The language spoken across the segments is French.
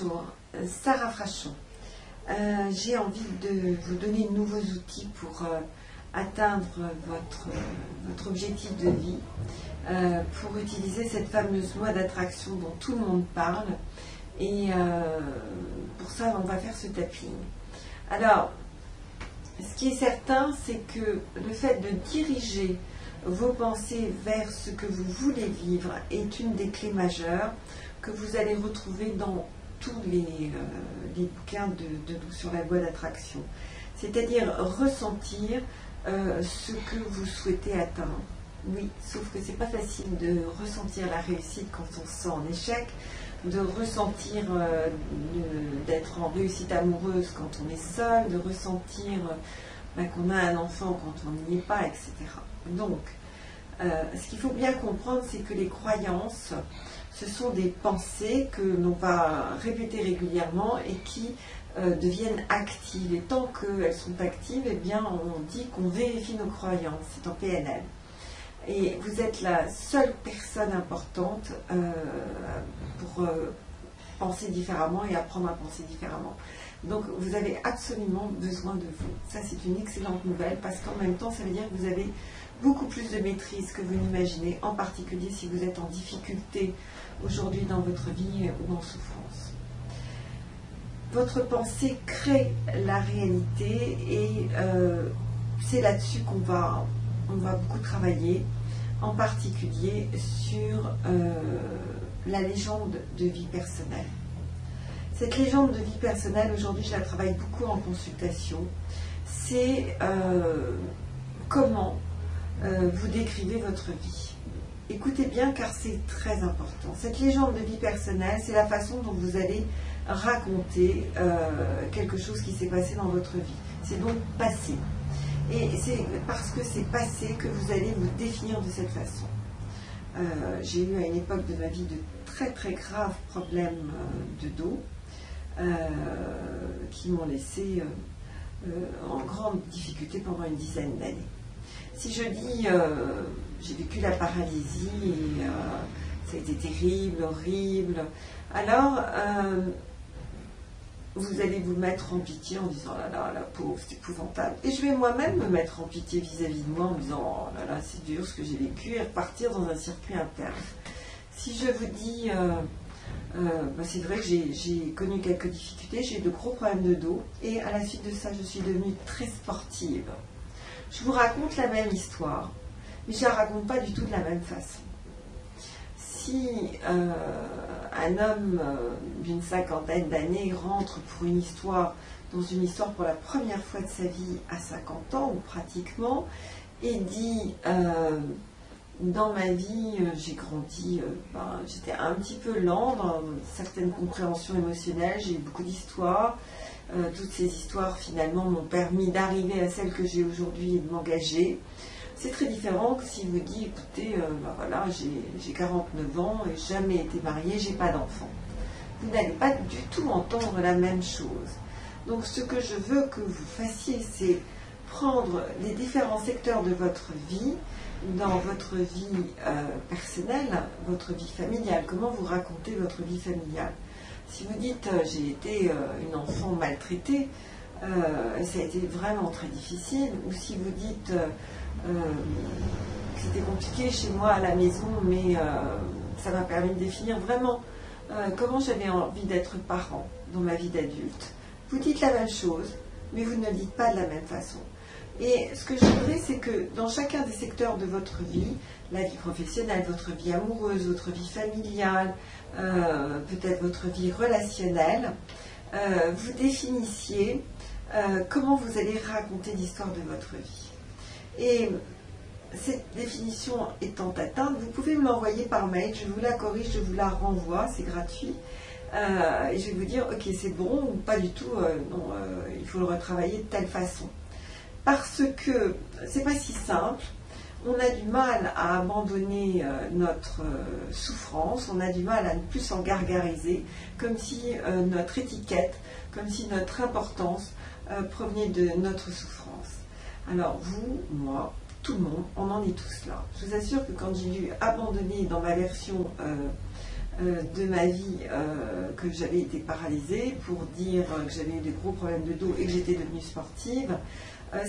Bonjour, Sarah Frachon. J'ai envie de vous donner de nouveaux outils pour atteindre votre objectif de vie, pour utiliser cette fameuse loi d'attraction dont tout le monde parle. Et pour ça, on va faire ce tapping. Alors, ce qui est certain, c'est que le fait de diriger vos pensées vers ce que vous voulez vivre est une des clés majeures que vous allez retrouver dans tous les bouquins sur la loi d'attraction. C'est-à-dire ressentir ce que vous souhaitez atteindre. Oui, sauf que c'est pas facile de ressentir la réussite quand on se sent en échec, de ressentir d'être en réussite amoureuse quand on est seul, de ressentir qu'on a un enfant quand on n'y est pas, etc. Donc, ce qu'il faut bien comprendre, c'est que les croyances, ce sont des pensées que l'on va répéter régulièrement et qui deviennent actives. Et tant qu'elles sont actives, eh bien, on dit qu'on vérifie nos croyances. C'est en PNL. Et vous êtes la seule personne importante pour penser différemment et apprendre à penser différemment. Donc, vous avez absolument besoin de vous. Ça, c'est une excellente nouvelle parce qu'en même temps, ça veut dire que vous avez beaucoup plus de maîtrise que vous n'imaginez, en particulier si vous êtes en difficulté aujourd'hui dans votre vie ou en souffrance. Votre pensée crée la réalité et c'est là-dessus qu'on va beaucoup travailler, en particulier sur la légende de vie personnelle. Cette légende de vie personnelle, aujourd'hui, je la travaille beaucoup en consultation. C'est comment vous décrivez votre vie. Écoutez bien car c'est très important. Cette légende de vie personnelle, c'est la façon dont vous allez raconter quelque chose qui s'est passé dans votre vie. C'est donc passé. Et c'est parce que c'est passé que vous allez vous définir de cette façon. J'ai eu à une époque de ma vie de très très graves problèmes de dos qui m'ont laissé en grande difficulté pendant une dizaine d'années. Si je dis j'ai vécu la paralysie et ça a été terrible, horrible, alors vous allez vous mettre en pitié en disant oh là là, la pauvre, c'est épouvantable. Et je vais moi-même me mettre en pitié vis-à-vis de moi en me disant oh là là, c'est dur ce que j'ai vécu et repartir dans un circuit interne. Si je vous dis c'est vrai que j'ai connu quelques difficultés, j'ai eu de gros problèmes de dos et à la suite de ça, je suis devenue très sportive. Je vous raconte la même histoire, mais je ne la raconte pas du tout de la même façon. Si un homme d'une cinquantaine d'années rentre pour dans une histoire pour la première fois de sa vie à 50 ans, ou pratiquement, et dit dans ma vie, j'ai grandi, j'étais un petit peu lent dans certaines compréhensions émotionnelles, j'ai eu beaucoup d'histoires. Toutes ces histoires finalement m'ont permis d'arriver à celle que j'ai aujourd'hui et de m'engager. C'est très différent que si vous dites écoutez, voilà, j'ai 49 ans et jamais été mariée, j'ai pas d'enfant. Vous n'allez pas du tout entendre la même chose. Donc ce que je veux que vous fassiez, c'est prendre les différents secteurs de votre vie, dans votre vie personnelle, votre vie familiale, comment vous racontez votre vie familiale. Si vous dites j'ai été une enfant maltraitée, ça a été vraiment très difficile, ou si vous dites que c'était compliqué chez moi à la maison, mais ça m'a permis de définir vraiment comment j'avais envie d'être parent dans ma vie d'adulte. Vous dites la même chose, mais vous ne le dites pas de la même façon. Et ce que je voudrais, c'est que dans chacun des secteurs de votre vie, la vie professionnelle, votre vie amoureuse, votre vie familiale, peut-être votre vie relationnelle, vous définissiez comment vous allez raconter l'histoire de votre vie. Et cette définition étant atteinte, vous pouvez me l'envoyer par mail, je vous la corrige, je vous la renvoie, c'est gratuit. Et je vais vous dire, ok, c'est bon ou pas du tout, non, il faut le retravailler de telle façon. Parce que c'est pas si simple, on a du mal à abandonner notre souffrance, on a du mal à ne plus s'en gargariser, comme si notre étiquette, comme si notre importance provenait de notre souffrance. Alors vous, moi, tout le monde, on en est tous là. Je vous assure que quand j'ai dû abandonner dans ma version de ma vie que j'avais été paralysée, pour dire que j'avais eu des gros problèmes de dos et que j'étais devenue sportive.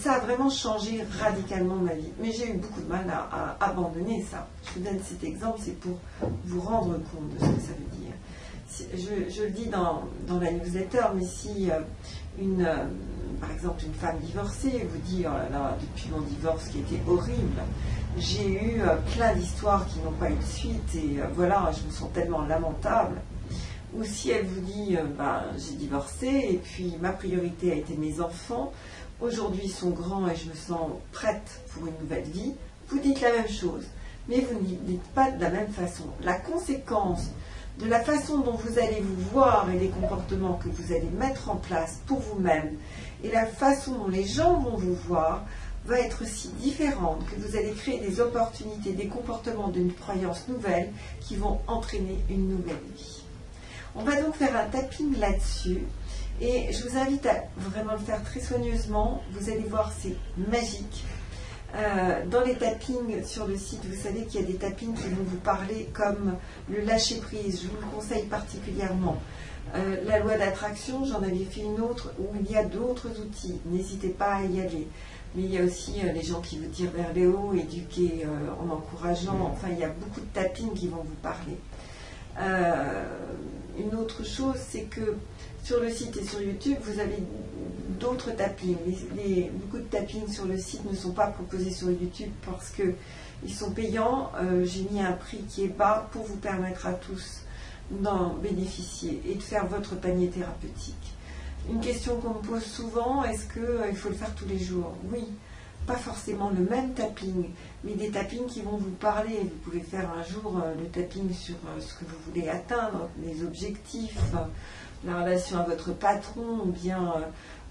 Ça a vraiment changé radicalement ma vie. Mais j'ai eu beaucoup de mal à abandonner ça. Je vous donne cet exemple, c'est pour vous rendre compte de ce que ça veut dire. Je le dis dans la newsletter, mais si par exemple une femme divorcée vous dit « Oh là là, depuis mon divorce qui était horrible, j'ai eu plein d'histoires qui n'ont pas eu de suite et voilà, je me sens tellement lamentable ». Ou si elle vous dit j'ai divorcé et puis ma priorité a été mes enfants, aujourd'hui ils sont grands et je me sens prête pour une nouvelle vie, vous dites la même chose, mais vous ne dites pas de la même façon. La conséquence de la façon dont vous allez vous voir et des comportements que vous allez mettre en place pour vous-même et la façon dont les gens vont vous voir va être aussi différente, que vous allez créer des opportunités, des comportements d'une croyance nouvelle qui vont entraîner une nouvelle vie. On va donc faire un tapping là-dessus et je vous invite à vraiment le faire très soigneusement. Vous allez voir, c'est magique. Dans les tappings sur le site, vous savez qu'il y a des tappings qui vont vous parler comme le lâcher-prise. Je vous le conseille particulièrement. La loi d'attraction, j'en avais fait une autre où il y a d'autres outils. N'hésitez pas à y aller. Mais il y a aussi les gens qui vous tirent vers les hauts, éduquer en encourageant. Enfin, il y a beaucoup de tappings qui vont vous parler. Une autre chose, c'est que sur le site et sur YouTube, vous avez d'autres tappings. Beaucoup de tappings sur le site ne sont pas proposés sur YouTube parce qu'ils sont payants. J'ai mis un prix qui est bas pour vous permettre à tous d'en bénéficier et de faire votre panier thérapeutique. Une question qu'on me pose souvent, est-ce qu'il faut le faire tous les jours? Oui, pas forcément le même tapping, mais des tappings qui vont vous parler. Vous pouvez faire un jour le tapping sur ce que vous voulez atteindre, les objectifs, la relation à votre patron, ou bien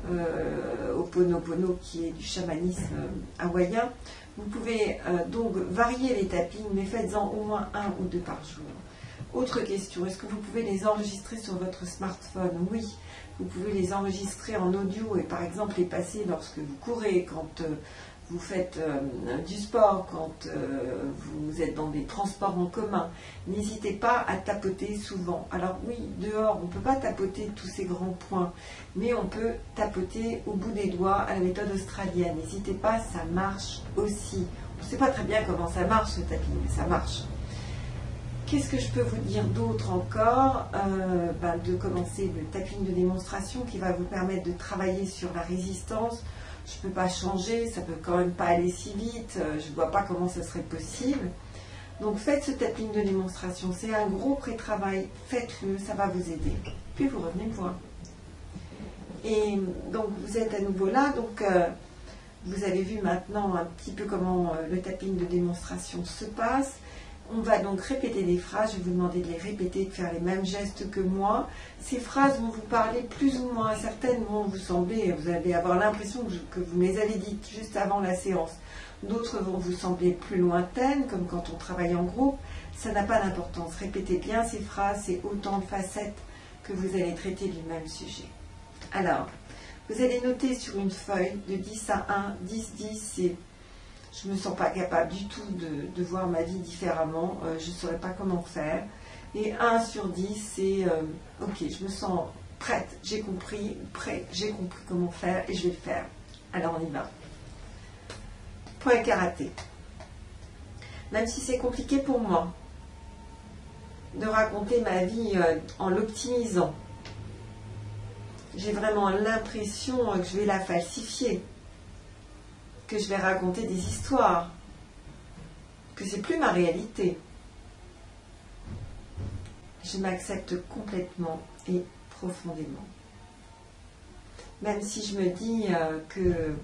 Ho'oponopono qui est du chamanisme hawaïen. Vous pouvez donc varier les tappings, mais faites-en au moins 1 ou 2 par jour. Autre question, est-ce que vous pouvez les enregistrer sur votre smartphone? Oui, vous pouvez les enregistrer en audio et par exemple les passer lorsque vous courez, quand vous faites du sport, quand vous êtes dans des transports en commun. N'hésitez pas à tapoter souvent. Alors oui, dehors, on ne peut pas tapoter tous ces grands points, mais on peut tapoter au bout des doigts à la méthode australienne. N'hésitez pas, ça marche aussi. On ne sait pas très bien comment ça marche ce tapping, mais ça marche. Qu'est-ce que je peux vous dire d'autre encore? De commencer le tapping de démonstration qui va vous permettre de travailler sur la résistance. Je ne peux pas changer, ça ne peut quand même pas aller si vite, je ne vois pas comment ça serait possible. Donc faites ce tapping de démonstration, c'est un gros pré-travail, faites-le, ça va vous aider. Puis vous revenez me voir. Et donc vous êtes à nouveau là, donc vous avez vu maintenant un petit peu comment le tapping de démonstration se passe. On va donc répéter des phrases, je vais vous demander de les répéter, de faire les mêmes gestes que moi. Ces phrases vont vous parler plus ou moins, certaines vont vous sembler, vous allez avoir l'impression que vous me les avez dites juste avant la séance. D'autres vont vous sembler plus lointaines, comme quand on travaille en groupe. Ça n'a pas d'importance. Répétez bien ces phrases, c'est autant de facettes que vous allez traiter du même sujet. Alors, vous allez noter sur une feuille de 10 à 1, 10, 10, c'est... Je ne me sens pas capable du tout de voir ma vie différemment, je ne saurais pas comment faire. Et 1 sur 10, c'est ok, je me sens prête, j'ai compris, prêt, j'ai compris comment faire et je vais le faire. Alors on y va. Point karaté. Même si c'est compliqué pour moi de raconter ma vie en l'optimisant, j'ai vraiment l'impression que je vais la falsifier, que je vais raconter des histoires, que c'est plus ma réalité. Je m'accepte complètement et profondément. Même si je me dis que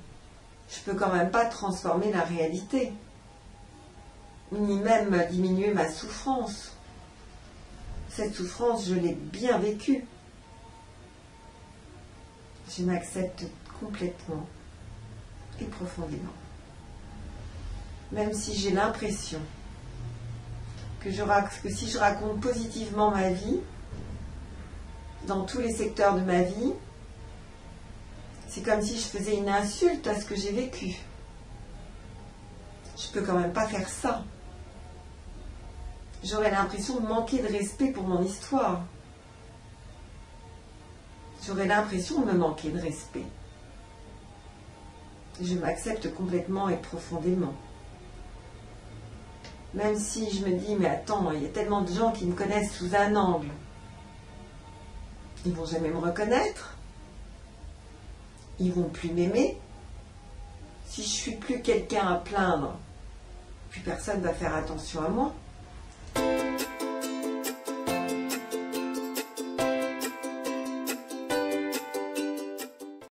je peux quand même pas transformer la réalité, ni même diminuer ma souffrance. Cette souffrance, je l'ai bien vécue. Je m'accepte complètement et profondément. Même si j'ai l'impression que si je raconte positivement ma vie, dans tous les secteurs de ma vie, c'est comme si je faisais une insulte à ce que j'ai vécu. Je peux quand même pas faire ça. J'aurais l'impression de manquer de respect pour mon histoire. J'aurais l'impression de me manquer de respect. Je m'accepte complètement et profondément. Même si je me dis, mais attends, il y a tellement de gens qui me connaissent sous un angle. Ils vont jamais me reconnaître. Ils vont plus m'aimer. Si je suis plus quelqu'un à plaindre, plus personne va faire attention à moi.